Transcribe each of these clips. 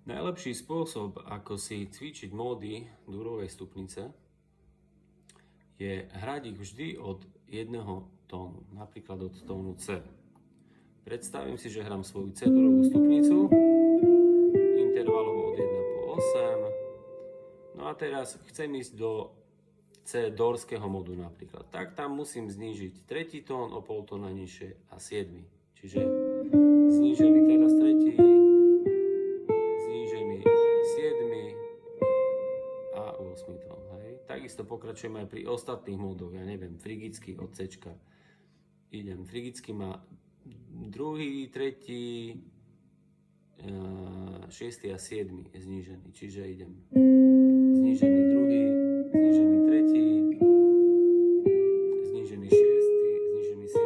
Najlepší spôsob, ako si cvičiť módy durovej stupnice, je hrať ich vždy od jedného tónu, napríklad od tónu C. Predstavím si, že hrám svoju C durovú stupnicu, intervalovo od 1 po 8. No a teraz chcem ísť do C dorského módu napríklad. Tak tam musím znížiť tretí tón o pol tóna nižšie a 7. Čiže znížený teraz tretí, znížený 7 a 8 tón. Hej. Takisto pokračujem aj pri ostatných módoch. Ja neviem, frigický od C. Idem, frigický má druhý, tretí, 6 a 7 je znížený. Čiže idem znížený druhý, znížený tretí, znížený 6, znížený 7.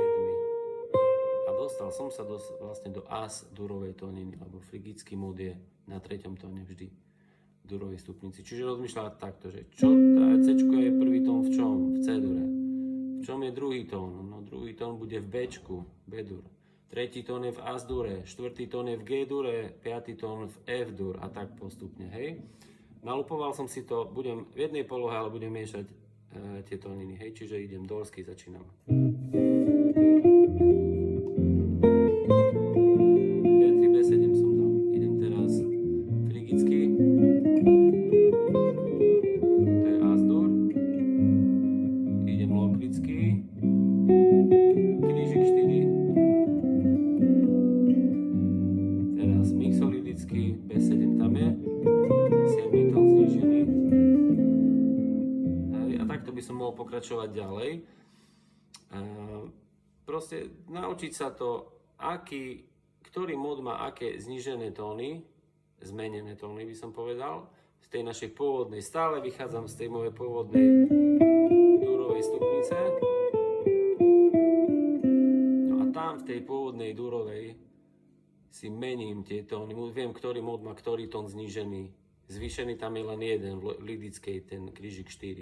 A dostal som sa vlastne do As durovej tóniny, lebo frigický mód je na 3. tóne vždy v durovej stupnici. Čiže rozmýšľať takto, že čo C je prvý tón v čom? V C dure. V čom je druhý tón? No druhý tón bude v B dur. Tretí tón je v As dure, štvrtý tón je v G dure, piatý tón v F dur a tak postupne, hej. Nalupoval som si to, budem v jednej polohe, ale budem miešať tie tóniny, hej, čiže idem dorský, začínam. B3, B7 som dal, idem teraz frigický, to je As dur, idem lokrický, krížik 4, teraz mixolidický, B7 tam je, 7 tón znížený. A takto by som mohol pokračovať ďalej. Proste naučiť sa to, ktorý mód má aké znížené tóny, zmenené tóny by som povedal, z tej našej pôvodnej. Stále vychádzam z tej mojej pôvodnej durovej stupnice. No a tam v tej pôvodnej durovej si mením tie tóny. Viem, ktorý mód má ktorý tón znížený. Zvýšený tam je len jeden, v lidickej ten krížik 4.